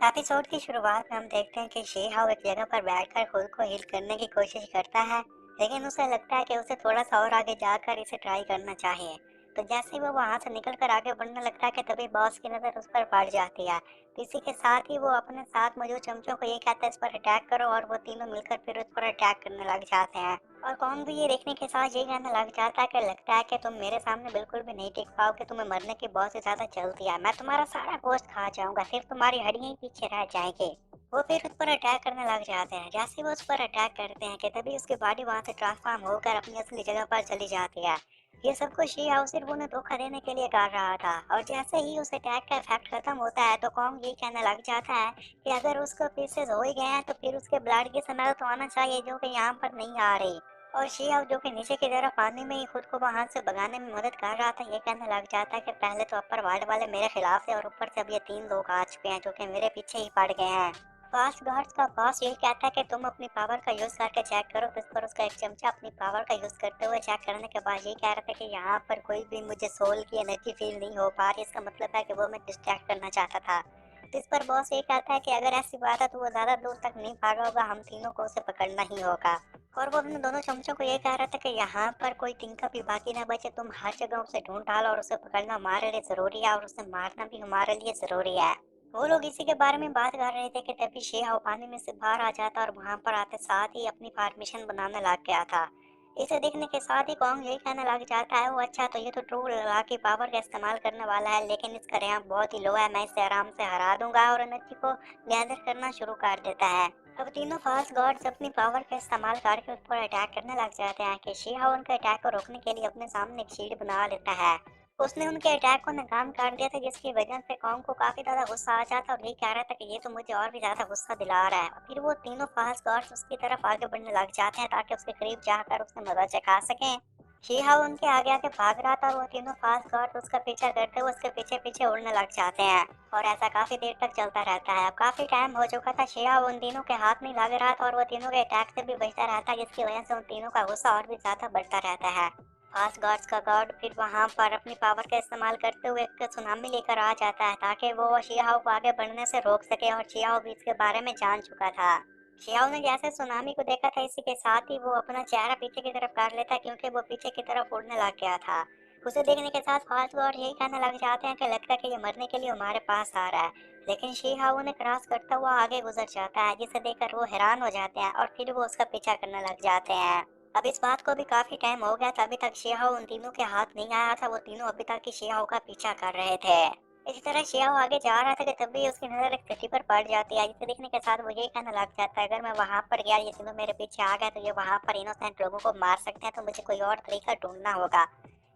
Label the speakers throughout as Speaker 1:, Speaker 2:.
Speaker 1: Episode की शुरुआत में हम देखते हैं कि शी-हाओ एक जगह पर बैठकर खुद को हील करने की कोशिश करता है, लेकिन उसे लगता है कि उसे थोड़ा सा और आगे जाकर इसे ट्राई करना चाहिए। तो जैसे ही वो वहां से निकलकर आगे बढ़ने लगता है कि तभी बॉस की नजर उस पर पड़ जाती है। तो इसी के साथ ही वो अपने साथ मौजूद चमचों को ये कहता है इस पर अटैक करो, और वो तीनों मिलकर फिर उस पर अटैक करने लग जाते हैं। और कॉन्ग भी ये देखने के साथ ये कहने लग जाता है कि लगता है कि तुम मेरे सामने बिल्कुल भी नहीं टिक पाओगे, तुम्हें मरने की बहुत ही ज्यादा जल्दी है, मैं तुम्हारा सारा गोश्त खा जाऊंगा, सिर्फ तुम्हारी हड्डियां ही पीछे रह जाएंगी। वो फिर उस पर अटैक करने लग जाते हैं। जैसे ही वो उस पर अटैक करते हैं कि तभी उसकी बॉडी वहां से ट्रांसफॉर्म होकर अपनी असली जगह पर चली जाती है। ये सब कुछ शी-हाओ सिर्फ उन्हें धोखा देने के लिए कर रहा था। और जैसे ही उस अटैक का इफेक्ट खत्म होता है तो कॉन्ग ये कहने लग जाता है कि अगर उसको पीसेस हो ही गए हैं तो फिर उसके ब्लड की स्मेल तो आना चाहिए, जो कि यहाँ पर नहीं आ रही। और शी-हाओ जो कि नीचे की तरफ पानी में ही खुद को वहां से भगाने में मदद कर रहा था, ये कहने लग जाता है कि पहले तो अपर वर्ल्ड वाले मेरे खिलाफ थे, और ऊपर से अब ये 3 लोग आ चुके हैं जो कि मेरे पीछे ही पड़ गए हैं। फास्ट गार्ड्स का बॉस यही कहता है कि तुम अपनी पावर का यूज करके चेक करो। तो इस पर उसका एक चमचा अपनी पावर का यूज करते हुए चेक करने के बाद यही कह रहा था कि यहाँ पर कोई भी मुझे सोल की एनर्जी फील नहीं हो पा रही। इसका मतलब है कि वो मैं डिस्ट्रैक्ट करना चाहता था। तो इस पर बॉस ये कहता है कि अगर ऐसी बात है तो वो ज्यादा दूर तक नहीं भागा होगा, हम तीनों को उसे पकड़ना ही होगा। और वो अपने दोनों चमचों को ये कह रहा था कि यहाँ पर कोई तिनका भी बाकी ना बचे, तुम हर जगह उसे ढूंढ डालो, और उसे पकड़ना हमारे लिए जरूरी है, और उसे मारना भी हमारे लिए जरूरी है। वो लोग इसी के बारे में बात कर रहे थे कि तभी शी-हाओ पानी में से बाहर आ जाता और वहां पर आते साथ ही अपनी फॉर्मेशन बनाने लग गया था। इसे देखने के साथ ही कॉन्ग यही कहने लग जाता है, वो अच्छा तो ये तो ट्रू लगा की पावर का इस्तेमाल करने वाला है, लेकिन इसका रैंक बहुत ही लो है, मैं इसे आराम से हरा दूंगा। और एनर्जी को गैदर करना शुरू कर देता है। अब तीनों फास्ट गॉड्स अपनी पावर का इस्तेमाल करके उस पर अटैक करने लग जाते हैं कि शी-हाओ उनके अटैक को रोकने के लिए अपने सामने एक शील्ड बना लेता है। उसने उनके अटैक को नाकाम कर दिया था, जिसकी वजह से कॉन्ग को काफी ज्यादा गुस्सा आ जाता और यही कह रहा था कि ये तो मुझे और भी ज्यादा गुस्सा दिला रहा है। और फिर वो तीनों फास्ट गॉड्स उसकी तरफ आगे बढ़ने लग जाते हैं ताकि उसके करीब जाकर उससे मजा चखा सकें। शी-हाओ उनके आगे आगे भाग रहा था और वो तीनों फास्ट गॉड्स उसका पीछा करते हुए उसके पीछे पीछे उड़ने लग जाते हैं। और ऐसा काफी देर तक चलता रहता है। अब काफी टाइम हो चुका था, शी-हाओ उन तीनों के हाथ नहीं लग रहा था और वो तीनों के अटैक से भी बचता रहता, जिसकी वजह से उन तीनों का गुस्सा और भी ज्यादा बढ़ता रहता है। फास्ट गार्ड्स का गार्ड फिर वहां पर अपनी पावर का इस्तेमाल करते हुए एक सुनामी लेकर आ जाता है ताकि वो शी-हाओ को आगे बढ़ने से रोक सके, और शी-हाओ भी इसके बारे में जान चुका था। शी-हाओ ने जैसे सुनामी को देखा था, इसी के साथ ही वो अपना चेहरा पीछे की तरफ कर लेता क्योंकि वो पीछे की तरफ उड़ने लग गया था। उसे देखने के साथ फास्ट गार्ड यही कहने लग जाते हैं कि लगता है कि ये मरने के लिए हमारे पास आ रहा है, लेकिन शी-हाओ उन्हें क्रॉस करता हुआ आगे गुजर जाता है, जिसे देखकर वो हैरान हो जाते हैं और फिर वो उसका पीछा करने लग जाते हैं। अब इस बात को भी काफी टाइम हो गया था, अभी तक शी-हाओ उन तीनों के हाथ नहीं आया था, वो तीनों अभी तक ही शी-हाओ का पीछा कर रहे थे। इसी तरह शी-हाओ आगे जा रहा था कि तभी उसकी नजर एक सिटी पर पड़ जाती है, जिसे देखने के साथ वो यही कहने लग जाता है अगर मैं वहां पर गया, ये तीनों मेरे पीछे आ गए तो ये वहां पर इनोसेंट लोगों को मार सकते हैं, तो मुझे कोई और तरीका ढूंढना होगा।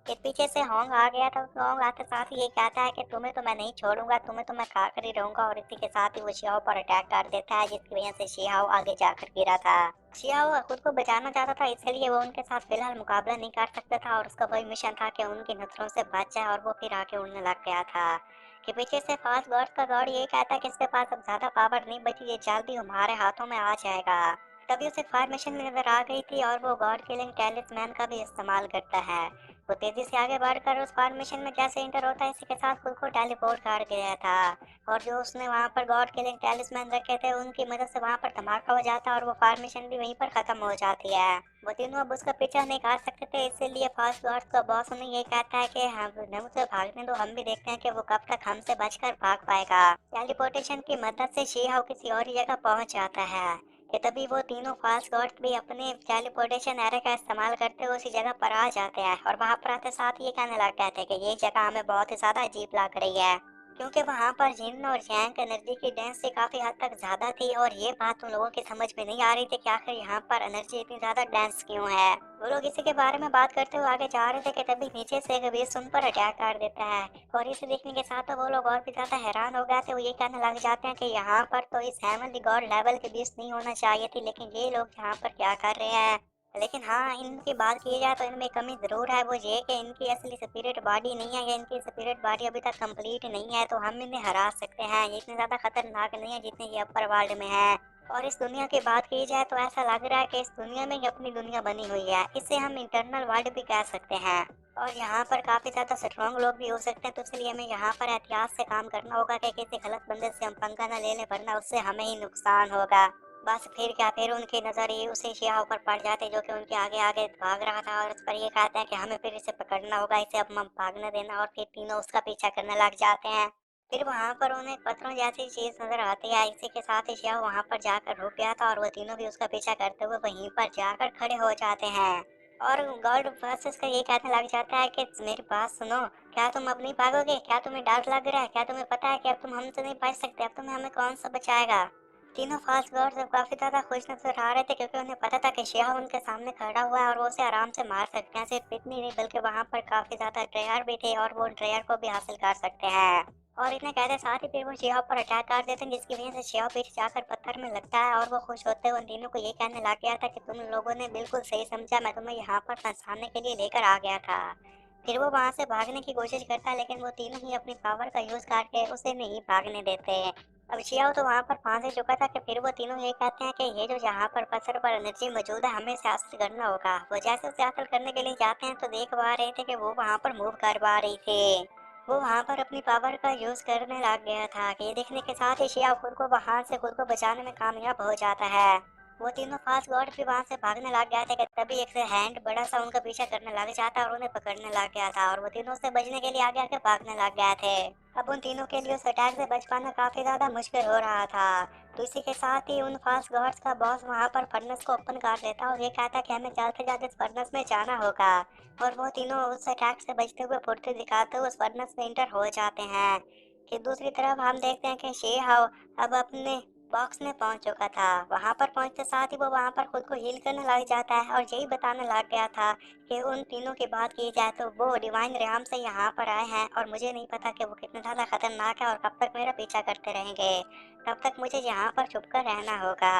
Speaker 1: फिर पीछे से होंग आ गया था, तो होंग आते साथ ही ये कहता है कि तुम्हें तो मैं नहीं छोड़ूंगा, तुम्हें तो मैं खाकर ही रहूंगा। और इसी के साथ ही वो शी-हाओ पर अटैक कर देता है, जिसकी वजह से शी-हाओ आगे जाकर गिरा था। शी-हाओ खुद को बचाना चाहता था, इसलिए वो उनके साथ फिलहाल मुकाबला नहीं कर सकता था, और उसका वही मिशन था कि उनकी नजरों से बच जाए, और वो फिर आगे उड़ने लग गया था। कि पीछे से फास्ट गॉड का गॉड ये कहता है कि इसके पास अब ज्यादा पावर नहीं बची, ये जल्दी हमारे हाथों में आ जाएगा। तभी उसे फॉर्मेशन में नजर आ गई थी, और वो गॉड किलिंग टैलिस्मैन का भी इस्तेमाल करता है। वो तेजी से आगे बढ़कर उस फॉर्मेशन में जैसे इंटर होता है, इसी के साथ खुद को टेलीपोर्ट कर गया था। और जो उसने वहां पर गॉड किलिंग टैलिस्मैन रखे थे, उनकी मदद से वहां पर धमाका हो जाता है और वो फॉर्मेशन भी वहीं पर खत्म हो जाती है। वो तीनों अब उसका पीछा नहीं कर सकते थे, इसीलिए फास्ट गॉड्स का बॉस उन्हें ये कहता है कि हम उसे भागने दो, हम भी देखते हैं कि वो कब तक हमसे बचकर भाग पाएगा। टेलीपोर्टेशन की मदद से शी-हाओ किसी और ही जगह पहुंच जाता है। कि तभी वो तीनों फास्ट गॉड्स भी अपने टेलीपोर्टेशन एरे का इस्तेमाल करते हुए उसी जगह पर आ जाते हैं, और वहां पर आते साथ ये कहने लग गए थे कि ये जगह हमें बहुत ही ज्यादा अजीब लग रही है, क्योंकि वहां पर जिन और जैंग एनर्जी की डेंसिटी काफी हद तक ज्यादा थी, और ये बात उन लोगों की समझ में नहीं आ रही थी कि आखिर यहाँ पर एनर्जी इतनी ज्यादा डेंस क्यों है। वो लोग इसी के बारे में बात करते हुए आगे जा रहे थे कि तभी नीचे से एक बीस्ट उन पर अटैक कर देता है, और इसे देखने के साथ तो वो लोग और भी ज्यादा हैरान हो गए थे। वो ये कहने लग जाते हैं कि यहाँ पर तो इस हेवनली गॉड लेवल के बीस्ट नहीं होना चाहिए थी, लेकिन ये लोग यहाँ पर क्या कर रहे हैं। लेकिन हाँ, इनकी बात की जाए तो इनमें कमी जरूर है, वो ये कि इनकी असली स्पिरिट बॉडी नहीं है, या इनकी स्पिरिट बॉडी अभी तक कंप्लीट नहीं है, तो हम इन्हें हरा सकते हैं। ये इतने ज्यादा खतरनाक नहीं है जितने ये अपर वर्ल्ड में है। और इस दुनिया की बात की जाए तो ऐसा लग रहा है कि इस दुनिया में ही अपनी दुनिया बनी हुई है। इसे हम इंटरनल वर्ल्ड भी कह सकते हैं। और यहाँ पर काफ़ी ज़्यादा स्ट्रॉन्ग लोग भी हो सकते हैं, तो इसलिए हमें यहाँ पर एहतियात से काम करना होगा कि किसी गलत बंदे से हम पंगा ना ले लें, वरना उससे हमें ही नुकसान होगा। बस फिर क्या, फिर उनकी नज़र ये उसी शिया पर पड़ जाते जो कि उनके आगे आगे भाग रहा था, और उस पर ये कहते हैं कि हमें फिर इसे पकड़ना होगा, इसे अब हम भागने देना, और फिर तीनों उसका पीछा करने लग जाते हैं। फिर वहाँ पर उन्हें पत्थरों जैसी चीज नजर आती है। इसी के साथ ही शिया वहाँ पर जाकर रुक गया था, और वो तीनों भी उसका पीछा करते हुए वहीं पर जाकर खड़े हो जाते हैं। और गॉड वर्सेस का ये कहने लग जाता है कि मेरी बात सुनो, क्या तुम अब नहीं भागोगे? क्या तुम्हें डर लग रहा है? क्या तुम्हें पता है कि अब तुम हमसे नहीं बच सकते? अब तुम्हें हमें कौन सा बचाएगा? तीनों फास्ट गॉड्स अब काफी ज्यादा खुश नजर आ रहे थे, क्योंकि उन्हें पता था कि शिया उनके सामने खड़ा हुआ है और वो उसे आराम से मार सकते हैं। सिर्फ इतनी नहीं, बल्कि वहां पर काफी ज्यादा ड्रेयर भी थे, और वो ड्रेयर को भी हासिल कर सकते हैं। और इतने कहते साथ ही फिर वो शिहाब पर अटैक कर देते हैं, जिसकी वजह से शिहाब पीछे जाकर पत्थर में लगता है। और वो खुश होते हुए उन तीनों को ये कहने लग गया था कि तुम लोगों ने बिल्कुल सही समझा, मैं तुम्हें यहाँ पर फंसाने के लिए लेकर आ गया था। फिर वो वहां से भागने की कोशिश करता है, लेकिन वो तीनों ही अपनी पावर का यूज करके उसे नहीं भागने देते। अब शियाओ तो वहां पर फंस ही चुका था कि फिर वो तीनों ये कहते हैं कि ये जो यहाँ पर पत्थर पर एनर्जी मौजूद है, हमें इसे हासिल करना होगा। वो जैसे उसे हासिल करने के लिए जाते हैं तो देख पा रहे थे कि वो वहां पर मूव कर पा रही थी। वो वहां पर अपनी पावर का यूज करने लग गया था कि ये देखने के साथ ही शिया खुद को वहां से खुद को बचाने में कामयाब हो जाता है। वो तीनों फास्ट गॉड भी वहां से भागने लग गए थे कि तभी एक से हैंड बड़ा सा उनका पीछा करने लग जाता और उन्हें पकड़ने लग गया था, और वो तीनों से बचने के लिए आगे आगे भागने लग गए थे। अब उन तीनों के लिए उस अटैक से बच पाना काफी ज्यादा मुश्किल हो रहा था। तो इसी के साथ ही उन फास्ट गॉड्स का बॉस वहां पर फर्नेस को ओपन कर देता और ये कहता कि हमें जल्द से जल्द इस फर्नेस में जाना होगा। और वो तीनों उस अटैक से बचते हुए फुर्ती दिखाते हुए उस फर्नेस में इंटर हो जाते हैं। कि दूसरी तरफ हम देखते हैं कि शी हाउ अब अपने बॉक्स में पहुंच चुका था। वहां पर पहुंचते साथ ही वो वहां पर खुद को हील करने लग जाता है, और यही बताने लग गया था कि उन तीनों की बात की जाए तो वो डिवाइन रेम से यहाँ पर आए हैं, और मुझे नहीं पता कि वो कितने ज्यादा खतरनाक है और कब तक मेरा पीछा करते रहेंगे। तब तक मुझे यहाँ पर छुपकर रहना होगा।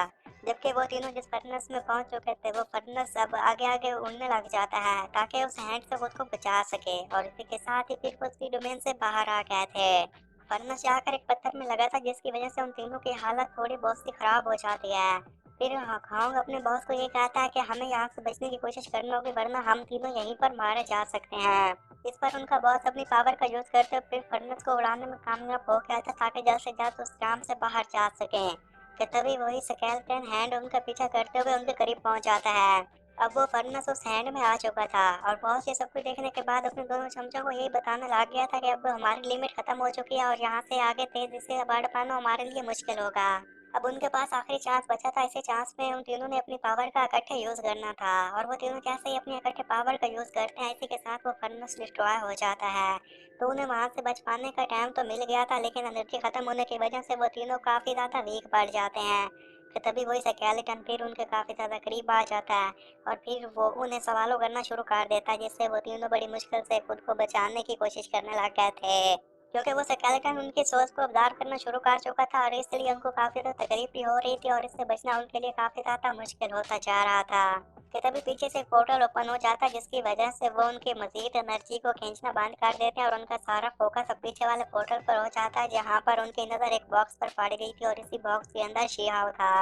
Speaker 1: जबकि वो तीनों जिस फर्नेस में पहुंच चुके थे, वो फर्नेस अब आगे आगे उड़ने लग जाता है ताकि उस हैंड से खुद को बचा सके, और इसी के साथ ही फिर वो उसकी डोमेन से बाहर आ गए थे। फर्नेस जाकर एक पत्थर में लगा था, जिसकी वजह से उन तीनों की हालत थोड़ी बहुत सी खराब हो जाती है। फिर हांग अपने बॉस को ये कहता है कि हमें यहाँ से बचने की कोशिश करनी होगी, वरना हम तीनों यहीं पर मारे जा सकते हैं। इस पर उनका बॉस अपनी पावर का यूज करते हुए फिर फर्नेस को उड़ाने में कामयाब हो गया था, ताकि जल्द से जल्द उस जाम से बाहर जा सके। कि तभी वही स्केलेटन हैंड उनका पीछा करते हुए उनके करीब पहुंच जाता है। अब वो फर्नेस उस हैंड में आ चुका था, और बॉस ये सब कुछ देखने के बाद अपने दोनों चमचों को यही बताने लग गया था कि अब हमारी लिमिट खत्म हो चुकी है, और यहाँ से आगे तेजी से बढ़ पाना हमारे लिए मुश्किल होगा। अब उनके पास आखिरी चांस बचा था। इसी चांस में उन तीनों ने अपनी पावर का इकट्ठे यूज करना था, और वो तीनों जैसे ही अपनी इकट्ठे पावर का यूज करते हैं, इसी के साथ वो फर्नेस डिस्ट्रॉय हो जाता है। तो उन्हें वहां से बच पाने का टाइम तो मिल गया था, लेकिन एनर्जी खत्म होने की वजह से वो तीनों काफी ज्यादा वीक पड़ जाते हैं। कि तभी वही स्केलेटन फिर उनके काफी ज्यादा करीब आ जाता है, और फिर वो उन्हें सवालों करना शुरू कर देता है, जिससे वो तीनों बड़ी मुश्किल से खुद को बचाने की कोशिश करने लग गए थे। क्योंकि वो स्केलेटन उनकी सोच को अवतार करना शुरू कर चुका था, और इसलिए उनको काफी ज्यादा तकलीफ भी हो रही थी, और इससे बचना उनके लिए काफी ज्यादा मुश्किल होता जा रहा था। कि तभी पीछे से एक पोर्टल ओपन हो जाता है, जिसकी वजह से वो उनकी मजीद एनर्जी को खींचना बंद कर देते हैं, और उनका सारा फोकस अब पीछे वाले पोर्टल पर हो जाता है, जहाँ पर उनकी नजर एक बॉक्स पर पड़ गई थी, और इसी बॉक्स के अंदर शिहाव था।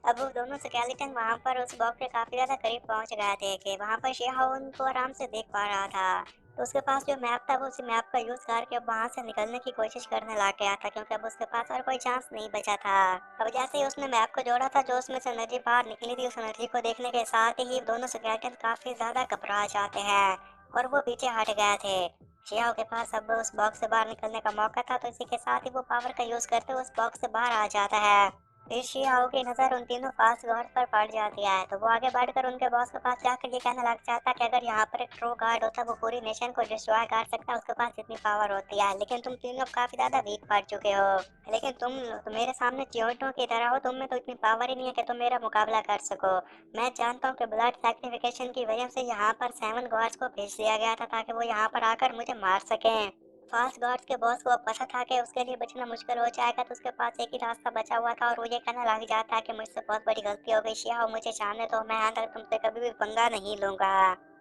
Speaker 1: अब वो दोनों स्केलेटन वहां पर उस बॉक्स के काफी ज्यादा करीब पहुंच गए थे कि वहां पर शिहाव उनको आराम से देख पा रहा था। तो उसके पास जो मैप था, वो उसी मैप का यूज करके अब वहां से निकलने की कोशिश करने लग गया था, क्योंकि अब उसके पास और कोई चांस नहीं बचा था। अब जैसे ही उसने मैप को जोड़ा था, जो उसमें से एनर्जी बाहर निकली थी, उस एनर्जी को देखने के साथ ही दोनों स्केलेटन काफी ज्यादा घबरा जाते हैं, और वो पीछे हट गए थे। शियाओ के पास अब उस बॉक्स से बाहर निकलने का मौका था, तो इसी के साथ ही वो पावर का यूज करते हुए उस बॉक्स से बाहर आ जाता है। फिर शियाओ की नजर उन तीनों फास्ट गार्ड पर पड़ जाती है, तो वो आगे बढ़कर उनके बॉस के पास जाकर ये कहने लग जाता है कि अगर यहाँ पर एक ट्रू गार्ड होता, वो पूरी नेशन को डिस्ट्रॉय कर सकता, उसके पास इतनी पावर होती है, लेकिन तुम तीनों काफी ज्यादा वीक पड़ चुके हो। लेकिन तुम मेरे सामने चींटियों की तरह हो, तुम में तो इतनी पावर ही नहीं है कि तुम मेरा मुकाबला कर सको। मैं जानता हूँ कि ब्लड सैक्रिफिकेशन की वजह से यहाँ पर 7 गॉड्स को भेज दिया गया था, ताकि वो यहाँ पर आकर मुझे मार सकें। फास्ट गॉड्स के बॉस को अब पता था कि उसके लिए बचना मुश्किल हो जाएगा, तो उसके पास एक ही रास्ता बचा हुआ था, और वो ये कहने लग जाता है कि मुझसे बहुत बड़ी गलती हो गई शिया, और मुझे जाने दो, मैं आज तक तुमसे कभी भी पंगा नहीं लूंगा।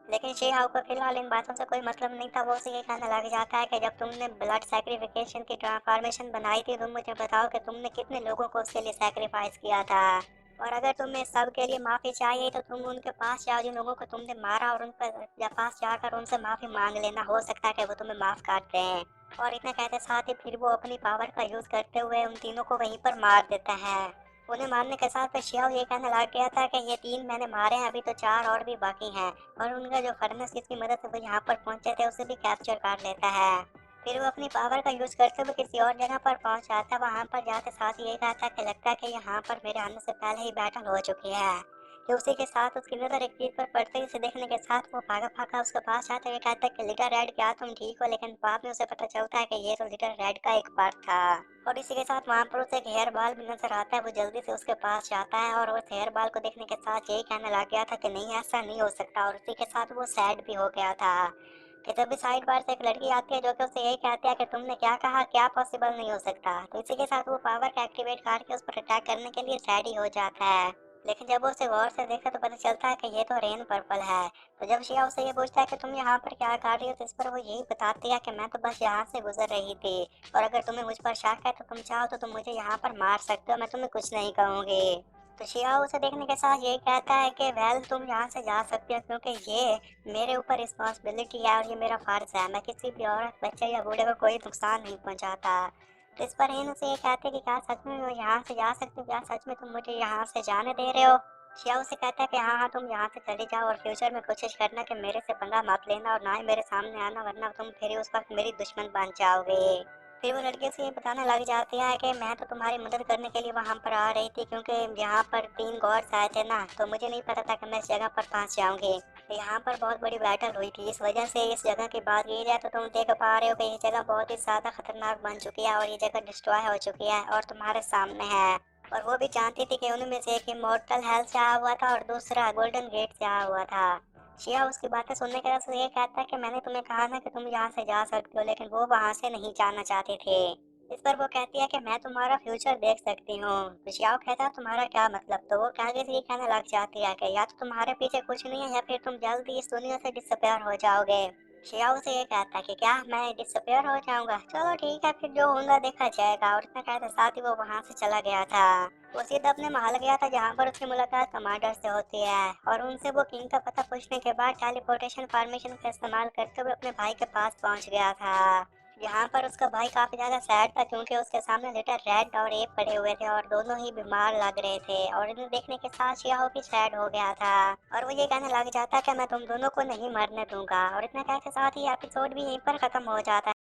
Speaker 1: लेकिन शिहाओ को फिलहाल इन बातों से कोई मतलब नहीं था। वो उसे ये कहने लग जाता है कि जब तुमने ब्लड सैक्रिफिकेशन की ट्रांसफॉर्मेशन बनाई थी, तुम मुझे बताओ कि तुमने कितने लोगों को उसके लिए सैक्रिफाइस किया था। और अगर तुम्हें सब के लिए माफी चाहिए तो तुम उनके पास जाओ जिन लोगों को तुमने मारा, और उन पर पास जाकर उनसे माफी मांग लेना। हो सकता है कि वो तुम्हें माफ कर दें। और इतना कहते साथ ही फिर वो अपनी पावर का यूज करते हुए उन तीनों को वहीं पर मार देता है। उन्हें मारने के साथ फिर शियाओ ये कहने लग गया था कि ये 3 मैंने मारे हैं, अभी तो 4 और भी बाकी हैं। और उनका जो फर्नेस जिसकी मदद से वो यहाँ पर पहुंचे थे उसे भी कैप्चर कर लेता है। फिर वो अपनी पावर का यूज करते हुए किसी और जगह पर पहुंच जाता है। वहां पर जाते साथ ये कहता है कि लगता है कि यहाँ पर मेरे आने से पहले ही बैटल हो चुकी है। कि उसी के साथ उसकी नजर एक चीज पर पड़ते ही उसे देखने के साथ वो भागा भागा उसके पास जाता है। ये कहता है कि लिटिल रेड, क्या तुम ठीक हो? लेकिन बाद में उसे पता चलता है कि ये तो लिटिल रेड का एक पार्ट था। और इसी के साथ वहां पर उसे एक हेयर बाल भी नजर आता है। वो जल्दी से उसके पास जाता है और उस हेयर बाल को देखने के साथ यही कहने लग गया था कि नहीं, ऐसा नहीं हो सकता। और उसी के साथ वो सैड भी हो गया था। कि तभी साइड बार से एक लड़की आती है जो कि उसे यही कहती है कि तुमने क्या कहा, क्या पॉसिबल नहीं हो सकता। तो इसी के साथ वो पावर का एक्टिवेट करके उस पर अटैक करने के लिए रेडी हो जाता है। लेकिन जब वो उसे गौर से देखा तो पता चलता है कि ये तो रेन पर्पल है। तो जब शिया उसे ये पूछता है कि तुम यहाँ पर क्या कर रही हो, तो इस पर वो यही बताती है कि मैं तो बस यहाँ से गुजर रही थी। और अगर तुम्हें मुझ पर शक है तो तुम चाहो तो तुम मुझे यहाँ पर मार सकते हो, मैं तुम्हें कुछ नहीं कहूंगी। तो शिया उसे देखने के साथ यही कहता है कि वेल, तुम यहाँ से जा सकती हो क्योंकि ये मेरे ऊपर रिस्पॉन्सिबिलिटी है और ये मेरा फर्ज है। मैं किसी भी औरत, बच्चे या बूढ़े को कोई नुकसान नहीं पहुंचाता। तो इस पर इन उसे ये कहते कि क्या सच में मैं यहाँ से जा सकती हूँ? क्या सच में तुम मुझे यहाँ से जाने दे रहे हो? शिया उसे कहता है कि हाँ हाँ, तुम यहाँ से चली जाओ और फ्यूचर में कोशिश करना कि मेरे से पंगा मत लेना और ना ही मेरे सामने आना, वरना तुम फिर उस वक्त मेरी दुश्मन बन जाओगे। फिर वो लड़के से ये बताने लग जाती है कि मैं तो तुम्हारी मदद करने के लिए वहां पर आ रही थी क्योंकि यहाँ पर 3 गॉड्स आए थे ना, तो मुझे नहीं पता था कि मैं इस जगह पर पहुंच जाऊंगी। यहाँ पर बहुत बड़ी बैटल हुई थी, इस वजह से इस जगह की बात की जाए तो तुम देख पा रहे हो कि ये जगह बहुत ही ज्यादा खतरनाक बन चुकी है और ये जगह डिस्ट्रॉय हो चुकी है और तुम्हारे सामने है। और वो भी जानती थी कि उनमें से एक इमोर्टल हेल से आया हुआ था और दूसरा गोल्डन गेट से आया हुआ था। शिया उसकी बातें सुनने के बाद से ये कहता है कि मैंने तुम्हें कहा ना कि तुम यहाँ से जा सकते हो, लेकिन वो वहां से नहीं जाना चाहते थे। इस पर वो कहती है कि मैं तुम्हारा फ्यूचर देख सकती हूँ। तो शियाओ कहता है तुम्हारा क्या मतलब? तो वो आगे से ये कहने लग जाती है कि या तो तुम्हारे पीछे कुछ नहीं है या फिर तुम जल्दी इस दुनिया से डिसअपेयर हो जाओगे। शियाओ से ये कहता है कि क्या मैं डिसअपेयर हो जाऊंगा? चलो ठीक है, फिर जो होगा देखा जाएगा। और इतना कहते साथ ही वो वहां से चला गया था। वो सीधा अपने महल गया था जहाँ पर उसकी मुलाकात कमांडर से होती है और उनसे वो किंग का पता पूछने के बाद टेलीपोर्टेशन फॉर्मेशन का इस्तेमाल करते हुए अपने भाई के पास पहुंच गया था। यहाँ पर उसका भाई काफी ज्यादा सैड था क्योंकि उसके सामने लिटिल रेड और एप पड़े हुए थे और दोनों ही बीमार लग रहे थे। और इन्हें देखने के साथ शियाओ भी सैड हो गया था और वो ये कहने लग जाता कि मैं तुम दोनों को नहीं मरने दूंगा। और इतना कहते साथ ही एपिसोड भी यहीं पर खत्म हो जाता है।